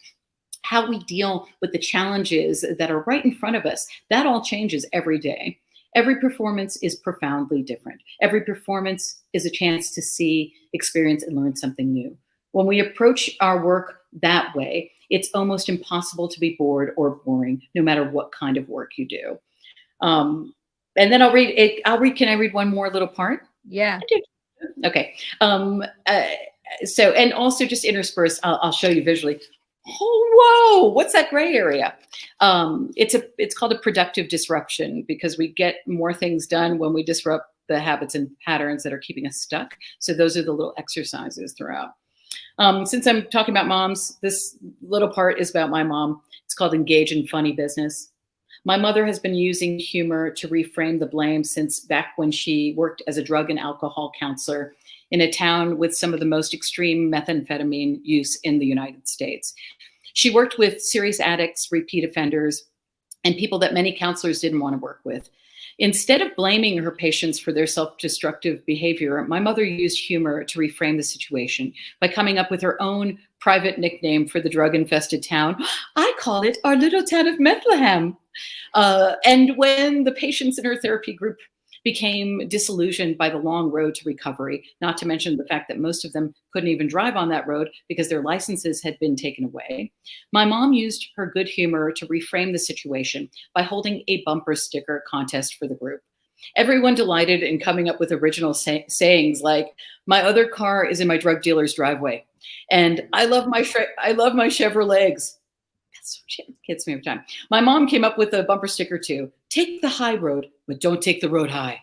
how we deal with the challenges that are right in front of us, that all changes every day. Every performance is profoundly different. Every performance is a chance to see, experience, and learn something new. When we approach our work that way, it's almost impossible to be bored or boring, no matter what kind of work you do. And then I'll read it. Can I read one more little part? Yeah. Okay. So, and also just interspersed, I'll show you visually. Oh, whoa, what's that gray area? It's called a productive disruption because we get more things done when we disrupt the habits and patterns that are keeping us stuck. So those are the little exercises throughout. Since I'm talking about moms, this little part is about my mom. It's called Engage in Funny Business. My mother has been using humor to reframe the blame since back when she worked as a drug and alcohol counselor in a town with some of the most extreme methamphetamine use in the United States. She worked with serious addicts, repeat offenders, and people that many counselors didn't want to work with. Instead of blaming her patients for their self-destructive behavior, my mother used humor to reframe the situation by coming up with her own private nickname for the drug-infested town. I call it our little town of Bethlehem. And when the patients in her therapy group became disillusioned by the long road to recovery, not to mention the fact that most of them couldn't even drive on that road because their licenses had been taken away, my mom used her good humor to reframe the situation by holding a bumper sticker contest for the group. Everyone delighted in coming up with original sayings like, "My other car is in my drug dealer's driveway," and I love my Chevrolets. Shit hits me every time. My mom came up with a bumper sticker too. Take the high road, but don't take the road high.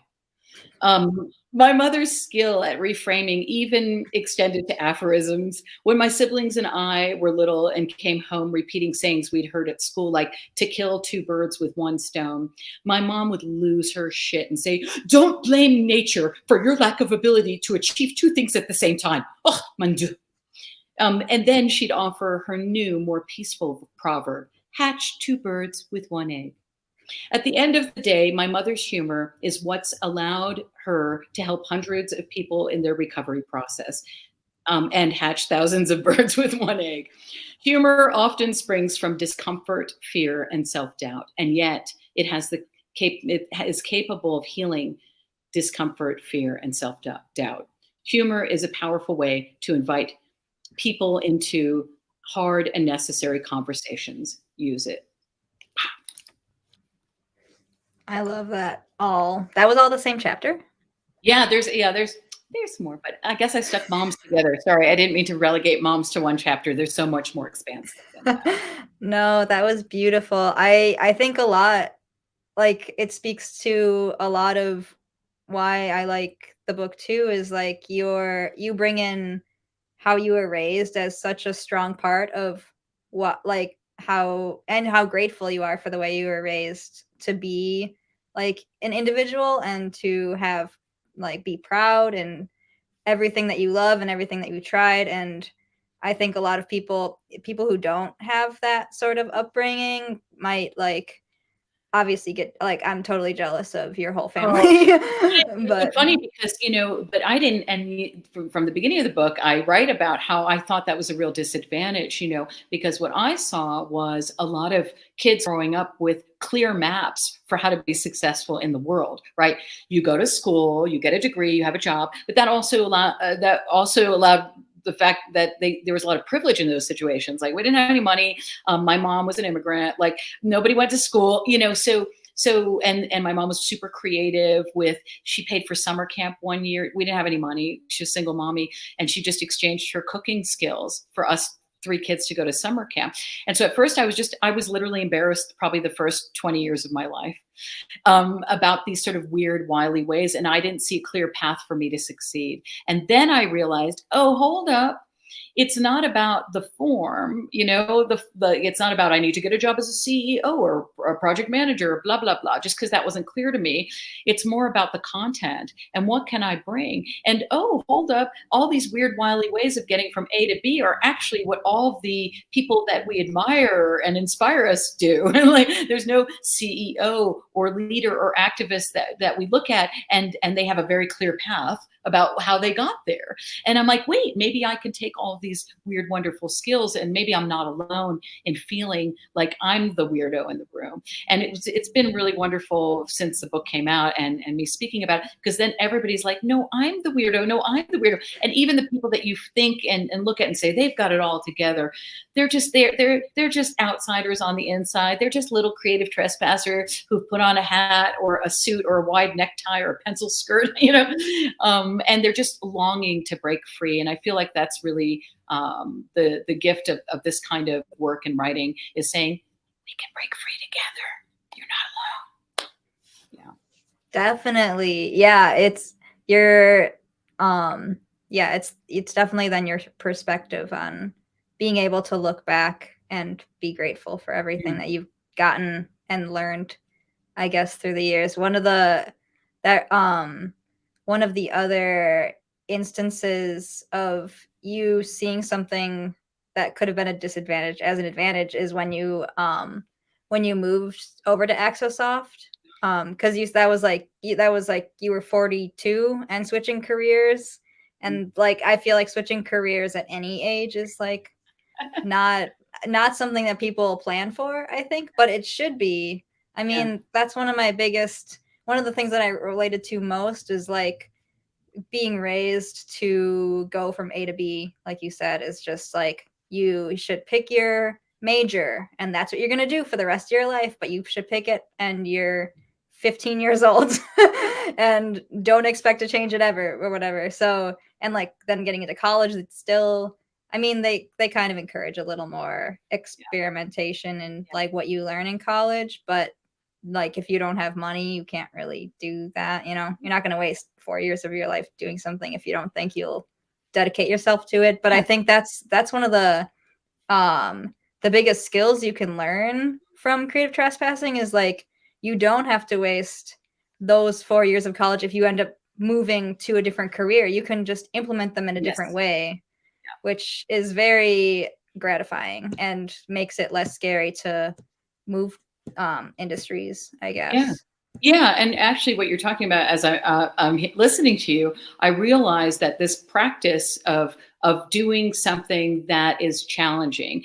My mother's skill at reframing even extended to aphorisms. When my siblings and I were little and came home repeating sayings we'd heard at school, like to kill two birds with one stone, my mom would lose her shit and say, don't blame nature for your lack of ability to achieve two things at the same time. Oh, mon Dieu. And then she'd offer her new, more peaceful proverb, hatch two birds with one egg. At the end of the day, my mother's humor is what's allowed her to help hundreds of people in their recovery process, and hatch thousands of birds with one egg. Humor often springs from discomfort, fear, and self-doubt, and yet it is capable of healing discomfort, fear, and self-doubt. Humor is a powerful way to invite people into hard and necessary conversations. Use it. I love that. That was all the same chapter? Yeah, there's more, but I guess I stuck moms together. Sorry, I didn't mean to relegate moms to one chapter. There's so much more expansive than that. No, that was beautiful. I think a lot, like, it speaks to a lot of why I like the book too, is like you bring in how you were raised as such a strong part of how grateful you are for the way you were raised to be like an individual and to have like be proud and everything that you love and everything that you tried. And I think a lot of people who don't have that sort of upbringing might like obviously get like, I'm totally jealous of your whole family. But It's funny because, but I didn't, and from the beginning of the book, I write about how I thought that was a real disadvantage, because what I saw was a lot of kids growing up with clear maps for how to be successful in the world, right? You go to school, you get a degree, you have a job, but that also allowed the fact that there was a lot of privilege in those situations. Like we didn't have any money. My mom was an immigrant. Like nobody went to school, so and my mom was super creative she paid for summer camp one year. We didn't have any money. She was a single mommy, and she just exchanged her cooking skills for us 3 kids to go to summer camp. And so at first I was literally embarrassed probably the first 20 years of my life about these sort of weird, wily ways. And I didn't see a clear path for me to succeed. And then I realized, oh, hold up. It's not about the form, it's not about I need to get a job as a CEO or a project manager, blah, blah, blah, just because that wasn't clear to me. It's more about the content and what can I bring? And oh, hold up, all these weird, wily ways of getting from A to B are actually what all the people that we admire and inspire us do. Like there's no CEO or leader or activist that we look at and they have a very clear path about how they got there. And I'm like, wait, maybe I can take all of these weird, wonderful skills and maybe I'm not alone in feeling like I'm the weirdo in the room. And it's been really wonderful since the book came out and me speaking about it, because then everybody's like, no, I'm the weirdo. No, I'm the weirdo. And even the people that you think and look at and say they've got it all together, they're just outsiders on the inside. They're just little creative trespassers who've put on a hat or a suit or a wide necktie or a pencil skirt, and they're just longing to break free. And I feel like that's really the gift of this kind of work and writing, is saying we can break free together. You're not alone. Yeah, definitely. Yeah, it's it's definitely then your perspective on being able to look back and be grateful for everything that you've gotten and learned, I guess, through the years. One of the other instances of you seeing something that could have been a disadvantage as an advantage is when you moved over to Axosoft, because that was like you were 42 and switching careers, and like I feel like switching careers at any age is like not something that people plan for, I think, but it should be. I mean, that's one of the things that I related to most is like being raised to go from A to B, like you said, is just like you should pick your major and that's what you're going to do for the rest of your life, but you should pick it and you're 15 years old and don't expect to change it ever or whatever. So, and like then getting into college, it's still, I mean, they kind of encourage a little more experimentation and like what you learn in college, but like if you don't have money, you can't really do that. You know, you're not going to waste 4 years of your life doing something if you don't think you'll dedicate yourself to it. But I think that's one of the biggest skills you can learn from creative trespassing is like you don't have to waste those 4 years of college if you end up moving to a different career. You can just implement them in a different way, which is very gratifying and makes it less scary to move industries, I guess. Yeah, and actually what you're talking about as I'm listening to you, I realize that this practice of doing something that is challenging,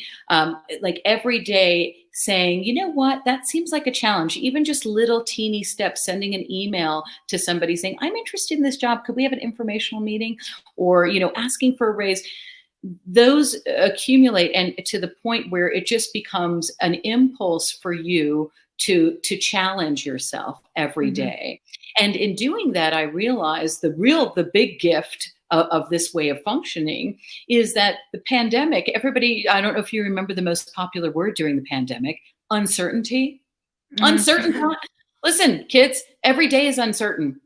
like every day saying, you know what, that seems like a challenge, even just little teeny steps, sending an email to somebody saying, I'm interested in this job, could we have an informational meeting? Or, you know, asking for a raise. Those accumulate, and to the point where it just becomes an impulse for you to challenge yourself every day. And in doing that, I realized the big gift of this way of functioning is that the pandemic, everybody, I don't know if you remember the most popular word during the pandemic, uncertainty. Uncertain. Listen, kids, every day is uncertain.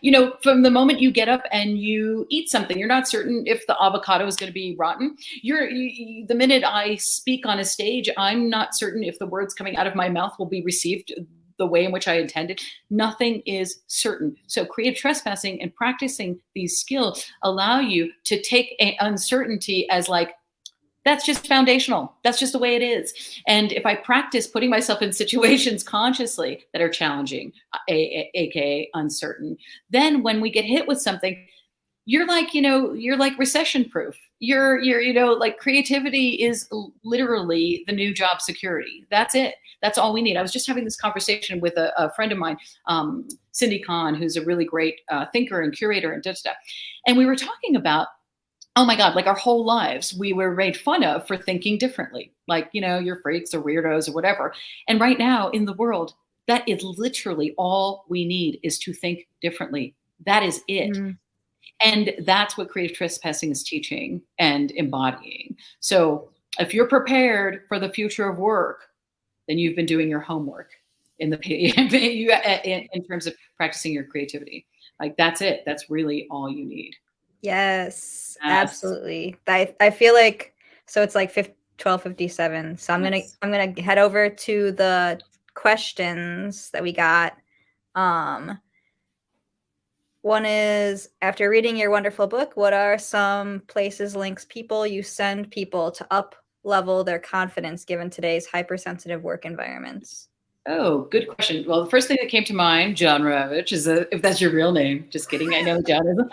You know, from the moment you get up and you eat something, you're not certain if the avocado is going to be rotten. The minute I speak on a stage, I'm not certain if the words coming out of my mouth will be received the way in which I intended. Nothing is certain. So creative trespassing and practicing these skills allow you to take uncertainty as like, that's just foundational. That's just the way it is. And if I practice putting myself in situations consciously that are challenging, aka uncertain, then when we get hit with something, you're like, you know, you're like recession proof. You're, you know, like creativity is literally the new job security. That's it. That's all we need. I was just having this conversation with a friend of mine, Cindy Kahn, who's a really great thinker and curator and stuff. And we were talking about, oh my God, like our whole lives, we were made fun of for thinking differently. Like, you know, you're freaks or weirdos or whatever. And right now in the world, that is literally all we need is to think differently. That is it. And that's what creative trespassing is teaching and embodying. So if you're prepared for the future of work, then you've been doing your homework in terms of practicing your creativity. Like that's it. That's really all you need. Yes, absolutely. I feel like, so it's like 12:57. So I'm gonna head over to the questions that we got. One is, after reading your wonderful book, what are some places, links, people you send people to up level their confidence given today's hypersensitive work environments? Oh, good question. Well, the first thing that came to mind, John Ravitch, is if that's your real name. Just kidding. I know John isn't.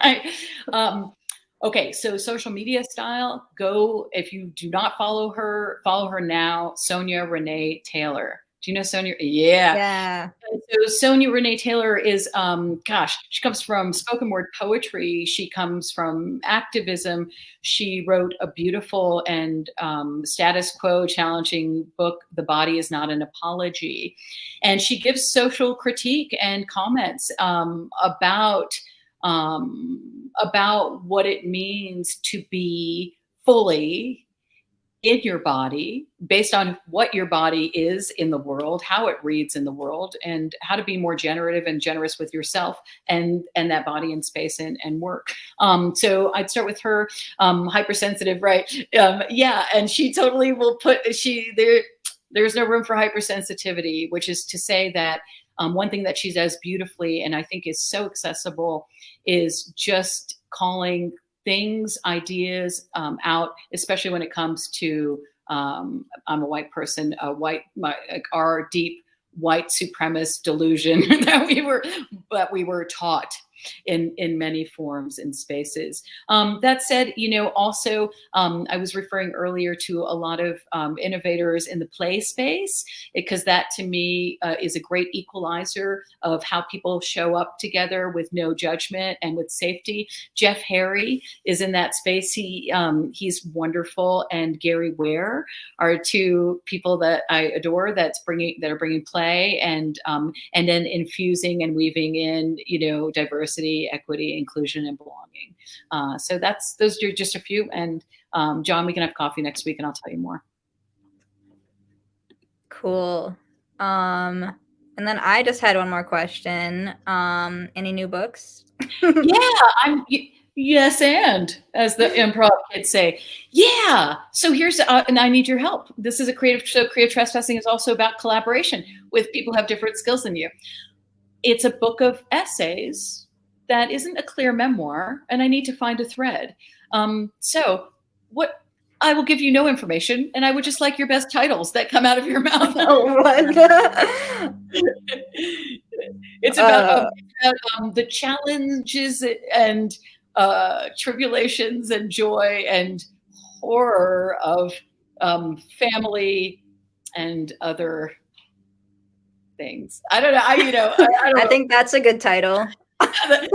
Okay, so social media style, go, if you do not follow her now, Sonia Renee Taylor. Do you know Sonia? Yeah. So Sonia Renee Taylor is, she comes from spoken word poetry. She comes from activism. She wrote a beautiful and status quo challenging book, The Body Is Not an Apology. And she gives social critique and comments about what it means to be fully in your body based on what your body is in the world, how it reads in the world, and how to be more generative and generous with yourself and that body and space and work. So I'd start with her, hypersensitive, right? And she totally will there's no room for hypersensitivity, which is to say that one thing that she does beautifully and I think is so accessible is just calling things, ideas out, especially when it comes to, I'm a white person, our deep white supremacist delusion that we were taught in many forms and spaces. That said, also I was referring earlier to a lot of innovators in the play space, because that to me is a great equalizer of how people show up together with no judgment and with safety. Jeff Harry is in that space. He's wonderful, and Gary Ware are two people that I adore that are bringing play and then infusing and weaving in diversity diversity, equity, inclusion, and belonging. So those are just a few. And John, we can have coffee next week and I'll tell you more. Cool. And then I just had one more question. Any new books? Yeah, yes, and as the improv kids say, yeah. So here's, and I need your help. This is creative trespassing is also about collaboration with people who have different skills than you. It's a book of essays that isn't a clear memoir, and I need to find a thread. So what? I will give you no information, and I would just like your best titles that come out of your mouth. Oh, what? It's about the challenges and tribulations and joy and horror of family and other things. I don't know. I don't I think that's a good title. Maybe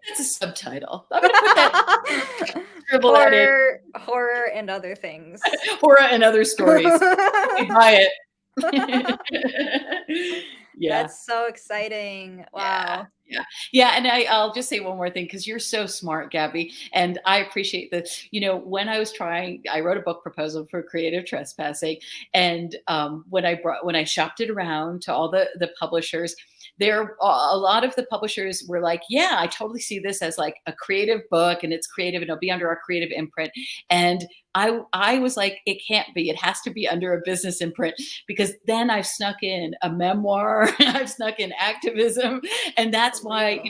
that's a subtitle. I'm gonna put that. Scribble that in. Horror and other things. Horror and other stories. Buy it. Yeah. That's so exciting. Wow. Yeah. And I'll just say one more thing, because you're so smart, Gabby. And I appreciate that. When I was I wrote a book proposal for creative trespassing. And when I shopped it around to all the publishers, a lot of the publishers were like, yeah, I totally see this as like a creative book, and it's creative and it'll be under our creative imprint. And I was like, it can't be. It has to be under a business imprint, because then I've snuck in a memoir, I've snuck in activism, and that's why,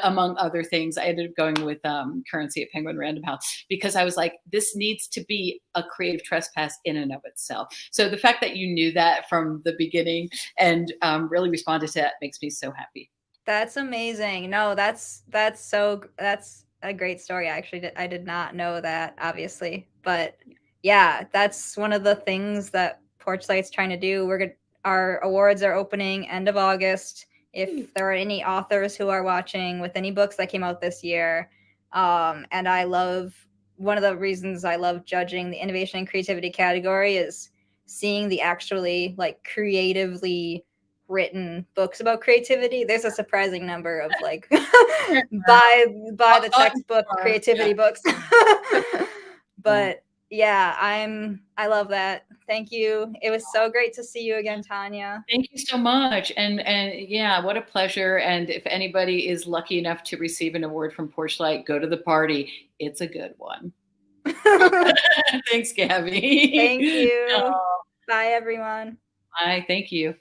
among other things, I ended up going with Currency at Penguin Random House, because I was like, this needs to be a creative trespass in and of itself. So the fact that you knew that from the beginning and really responded to that makes me so happy. That's amazing. No, that's a great story. Actually, I did not know that, obviously, but yeah, that's one of the things that Porchlight's trying to do. Our awards are opening end of August. If there are any authors who are watching with any books that came out this year, and one of the reasons I love judging the innovation and creativity category is seeing the actually like creatively written books about creativity. There's a surprising number of like buy the textbook creativity books. But yeah, I love that. Thank you. It was so great to see you again, Tania. Thank you so much. And yeah, what a pleasure. And if anybody is lucky enough to receive an award from Porchlight, go to the party. It's a good one. Thanks, Gabby. Thank you. Bye, everyone. Bye. Thank you.